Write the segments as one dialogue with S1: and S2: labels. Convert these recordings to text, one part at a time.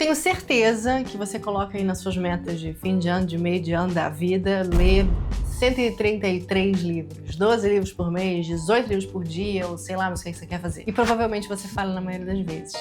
S1: tenho certeza que você coloca aí nas suas metas de fim de ano, de meio de ano da vida, ler 133 livros, 12 livros por mês, 18 livros por dia, ou sei lá, não sei o que você quer fazer. E provavelmente você falha na maioria das vezes.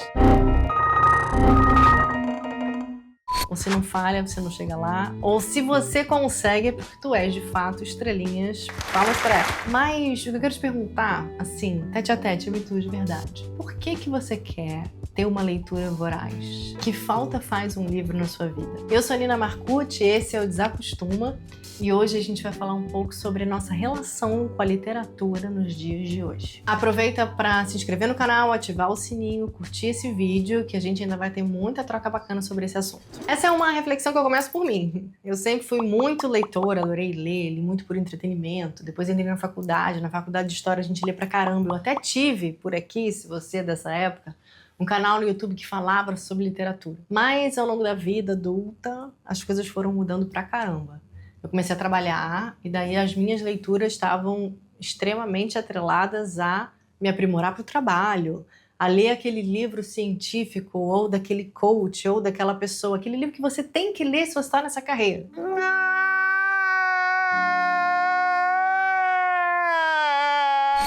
S1: Ou se não falha, você não chega lá. Ou se você consegue, é porque tu és, de fato, estrelinhas. Palmas pra ela. Mas o que eu quero te perguntar, assim, tete a tete, eu e tu de verdade. Por que você quer ter uma leitura voraz? Que falta faz um livro na sua vida? Eu sou a Nina Marcucci, esse é o Desacostuma. E hoje a gente vai falar um pouco sobre a nossa relação com a literatura nos dias de hoje. Aproveita para se inscrever no canal, ativar o sininho, curtir esse vídeo, que a gente ainda vai ter muita troca bacana sobre esse assunto. Essa é uma reflexão que eu começo por mim. Eu sempre fui muito leitora, adorei ler, li muito por entretenimento. Depois entrei na faculdade de História a gente lê pra caramba. Eu até tive por aqui, se você é dessa época, um canal no YouTube que falava sobre literatura. Mas ao longo da vida adulta, as coisas foram mudando pra caramba. Eu comecei a trabalhar e daí as minhas leituras estavam extremamente atreladas a me aprimorar para o trabalho, a ler aquele livro científico ou daquele coach ou daquela pessoa, aquele livro que você tem que ler se você está nessa carreira.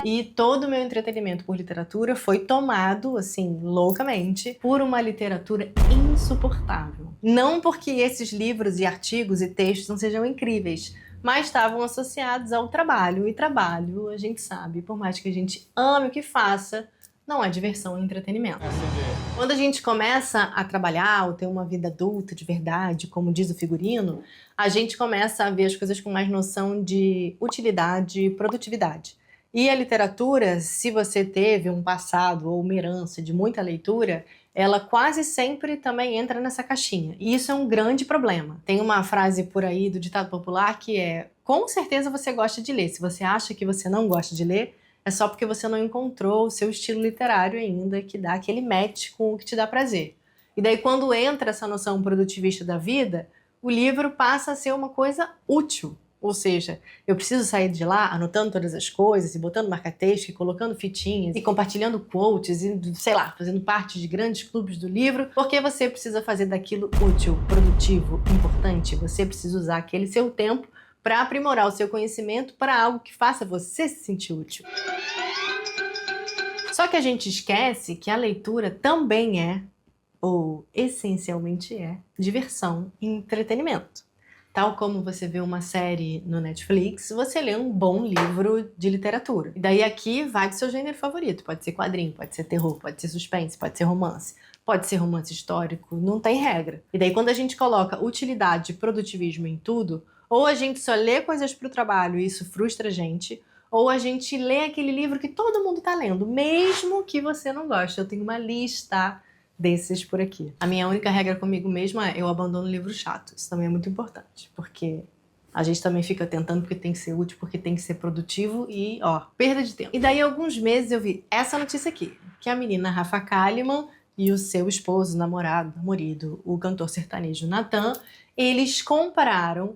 S1: E todo o meu entretenimento por literatura foi tomado, assim, loucamente, por uma literatura insuportável. Não porque esses livros e artigos e textos não sejam incríveis, mas estavam associados ao trabalho. E trabalho, a gente sabe, por mais que a gente ame o que faça, não é diversão e entretenimento. Quando a gente começa a trabalhar ou ter uma vida adulta de verdade, como diz o figurino, a gente começa a ver as coisas com mais noção de utilidade e produtividade. E a literatura, se você teve um passado ou uma herança de muita leitura, ela quase sempre também entra nessa caixinha. E isso é um grande problema. Tem uma frase por aí do ditado popular que é: com certeza você gosta de ler. Se você acha que você não gosta de ler, é só porque você não encontrou o seu estilo literário ainda, que dá aquele match com o que te dá prazer. E daí quando entra essa noção produtivista da vida, o livro passa a ser uma coisa útil. Ou seja, eu preciso sair de lá anotando todas as coisas e botando marca-texto e colocando fitinhas e compartilhando quotes e, sei lá, fazendo parte de grandes clubes do livro, porque você precisa fazer daquilo útil, produtivo, importante. Você precisa usar aquele seu tempo para aprimorar o seu conhecimento para algo que faça você se sentir útil. Só que a gente esquece que a leitura também é, ou essencialmente é, diversão e entretenimento. Tal como você vê uma série no Netflix, você lê um bom livro de literatura. E daí aqui vai do seu gênero favorito. Pode ser quadrinho, pode ser terror, pode ser suspense, pode ser romance histórico, não tem regra. E daí quando a gente coloca utilidade e produtivismo em tudo, ou a gente só lê coisas pro trabalho e isso frustra a gente, ou a gente lê aquele livro que todo mundo tá lendo, mesmo que você não goste. Eu tenho uma lista desses por aqui. A minha única regra comigo mesma é: eu abandono livro chato. Isso também é muito importante, porque a gente também fica tentando porque tem que ser útil, porque tem que ser produtivo e, ó, perda de tempo. E daí, alguns meses, eu vi essa notícia aqui, que a menina Rafa Kalimann e o seu esposo, namorado, marido, o cantor sertanejo Natan, eles compraram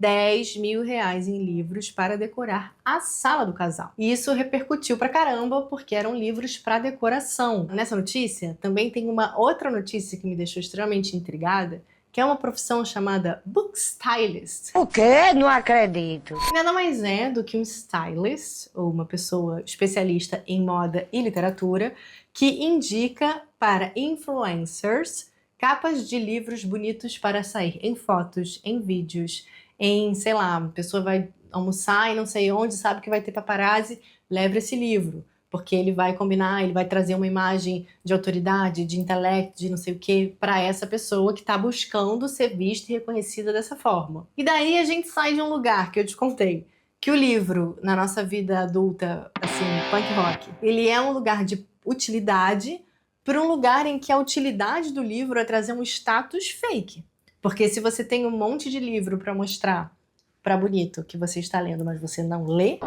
S1: R$10.000 em livros para decorar a sala do casal. E isso repercutiu pra caramba, porque eram livros para decoração. Nessa notícia, também tem uma outra notícia que me deixou extremamente intrigada, que é uma profissão chamada Book Stylist.
S2: O quê? Não acredito.
S1: Nada mais é do que um stylist, ou uma pessoa especialista em moda e literatura, que indica para influencers capas de livros bonitos para sair em fotos, em vídeos, em, sei lá, a pessoa vai almoçar e não sei onde, sabe que vai ter paparazzi, leva esse livro, porque ele vai combinar, ele vai trazer uma imagem de autoridade, de intelecto, de não sei o que, para essa pessoa que está buscando ser vista e reconhecida dessa forma. E daí a gente sai de um lugar que eu te contei, que o livro, na nossa vida adulta, assim, punk rock, ele é um lugar de utilidade para um lugar em que a utilidade do livro é trazer um status fake. Porque se você tem um monte de livro para mostrar para bonito que você está lendo, mas você não lê,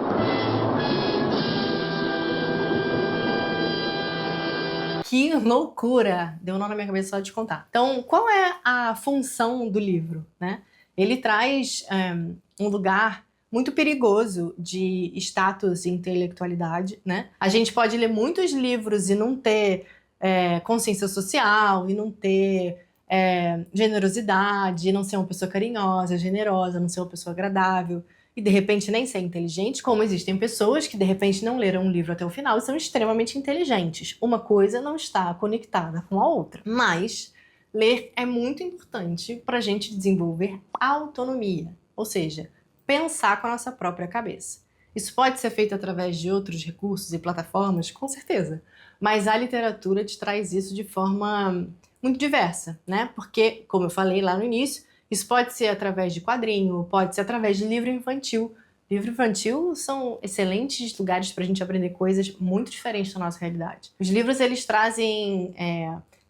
S1: que loucura! Deu um nó na minha cabeça só de contar. Então, qual é a função do livro, né? Ele traz um lugar muito perigoso de status e intelectualidade, né? A gente pode ler muitos livros e não ter consciência social, e não ter generosidade, não ser uma pessoa carinhosa, generosa, não ser uma pessoa agradável. E, de repente, nem ser inteligente, como existem pessoas que, de repente, não leram um livro até o final e são extremamente inteligentes. Uma coisa não está conectada com a outra. Mas ler é muito importante para a gente desenvolver autonomia, ou seja, pensar com a nossa própria cabeça. Isso pode ser feito através de outros recursos e plataformas, com certeza, mas a literatura te traz isso de forma muito diversa, né? Porque, como eu falei lá no início, isso pode ser através de quadrinho, pode ser através de livro infantil. Livro infantil são excelentes lugares para a gente aprender coisas muito diferentes da nossa realidade. Os livros, eles trazem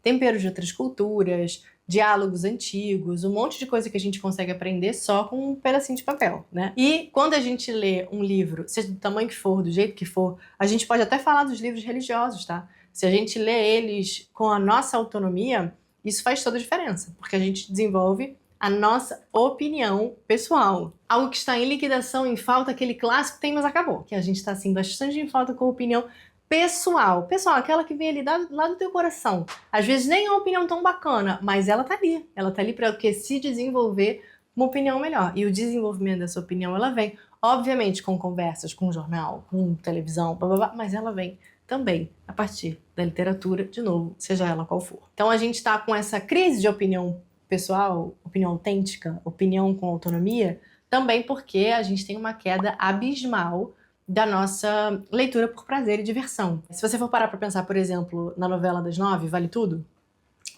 S1: temperos de outras culturas, diálogos antigos, um monte de coisa que a gente consegue aprender só com um pedacinho de papel, né? E quando a gente lê um livro, seja do tamanho que for, do jeito que for, a gente pode até falar dos livros religiosos, tá? Se a gente lê eles com a nossa autonomia, isso faz toda a diferença, porque a gente desenvolve a nossa opinião pessoal. Algo que está em liquidação, em falta, aquele clássico tem, mas acabou. Que a gente está, assim, bastante em falta com a opinião pessoal. Pessoal, aquela que vem ali lá do teu coração. Às vezes nem é uma opinião tão bacana, mas ela tá ali. Ela tá ali para se desenvolver uma opinião melhor. E o desenvolvimento dessa opinião, ela vem, obviamente, com conversas, com jornal, com televisão, blá, blá, blá, mas ela vem também a partir da literatura, de novo, seja ela qual for. Então a gente está com essa crise de opinião pessoal, opinião autêntica, opinião com autonomia, também porque a gente tem uma queda abismal da nossa leitura por prazer e diversão. Se você for parar para pensar, por exemplo, na novela das 9, Vale Tudo,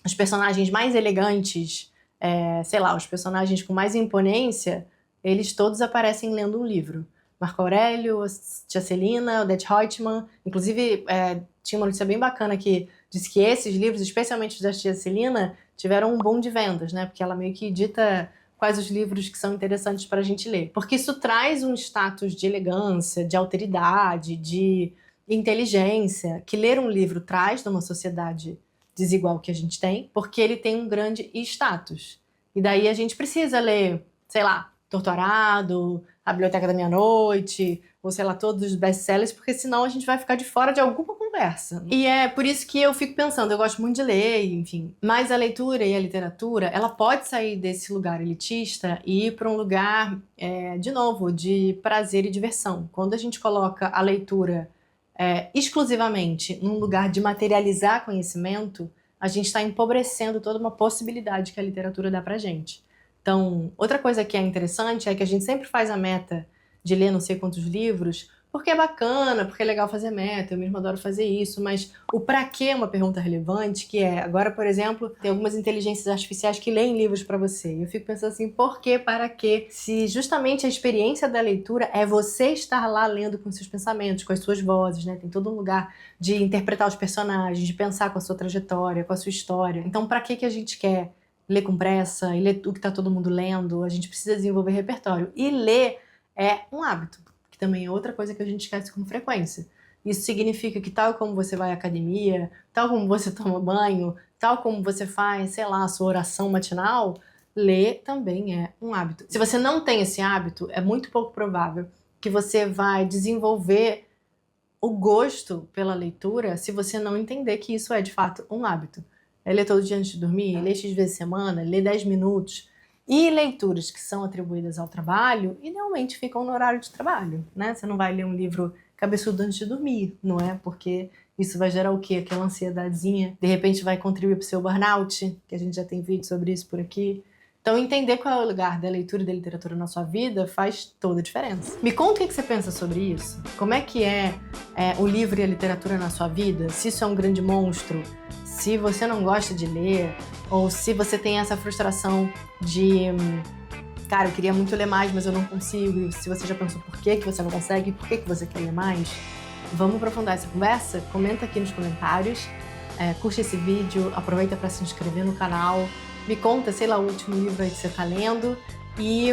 S1: os personagens mais elegantes, sei lá, os personagens com mais imponência, eles todos aparecem lendo um livro. Marco Aurélio, Tia Celina, Odete Roitman, inclusive tinha uma notícia bem bacana que disse que esses livros, especialmente os da Tia Celina, tiveram um boom de vendas, né? Porque ela meio que dita quais os livros que são interessantes para a gente ler. Porque isso traz um status de elegância, de alteridade, de inteligência, que ler um livro traz numa sociedade desigual que a gente tem, porque ele tem um grande status. E daí a gente precisa ler, sei lá, Torturado, A Biblioteca da Meia-Noite, ou sei lá, todos os best-sellers, porque senão a gente vai ficar de fora de alguma conversa. E é por isso que eu fico pensando, eu gosto muito de ler, enfim. Mas a leitura e a literatura, ela pode sair desse lugar elitista e ir para um lugar, de novo, de prazer e diversão. Quando a gente coloca a leitura exclusivamente num lugar de materializar conhecimento, a gente está empobrecendo toda uma possibilidade que a literatura dá pra gente. Então, outra coisa que é interessante é que a gente sempre faz a meta de ler não sei quantos livros, porque é bacana, porque é legal fazer meta, eu mesmo adoro fazer isso, mas o pra quê é uma pergunta relevante, que agora, por exemplo, tem algumas inteligências artificiais que leem livros pra você. E eu fico pensando assim, por quê, para quê? Se justamente a experiência da leitura é você estar lá lendo com seus pensamentos, com as suas vozes, né? Tem todo um lugar de interpretar os personagens, de pensar com a sua trajetória, com a sua história. Então, pra que a gente quer ler com pressa e ler o que está todo mundo lendo? A gente precisa desenvolver repertório. E ler é um hábito, que também é outra coisa que a gente esquece com frequência. Isso significa que tal como você vai à academia, tal como você toma banho, tal como você faz, sei lá, a sua oração matinal, ler também é um hábito. Se você não tem esse hábito, é muito pouco provável que você vai desenvolver o gosto pela leitura se você não entender que isso é, de fato, um hábito. Ler todo dia antes de dormir, ler X vezes por semana, ler 10 minutos. E leituras que são atribuídas ao trabalho, idealmente ficam no horário de trabalho, né? Você não vai ler um livro cabeçudo antes de dormir, não é? Porque isso vai gerar o quê? Aquela ansiedadezinha. De repente vai contribuir para o seu burnout, que a gente já tem vídeo sobre isso por aqui. Então, entender qual é o lugar da leitura e da literatura na sua vida faz toda a diferença. Me conta o que você pensa sobre isso. Como é que é o livro e a literatura na sua vida? Se isso é um grande monstro, se você não gosta de ler, ou se você tem essa frustração de cara, eu queria muito ler mais, mas eu não consigo. E se você já pensou por que você não consegue, por que você quer ler mais, vamos aprofundar essa conversa? Comenta aqui nos comentários, curte esse vídeo, aproveita para se inscrever no canal, me conta, sei lá, o último livro aí que você tá lendo e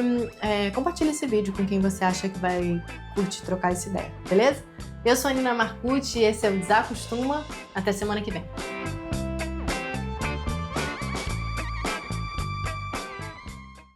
S1: compartilha esse vídeo com quem você acha que vai curtir trocar essa ideia, beleza? Eu sou a Nina Marcucci e esse é o Desacostuma. Até semana que vem.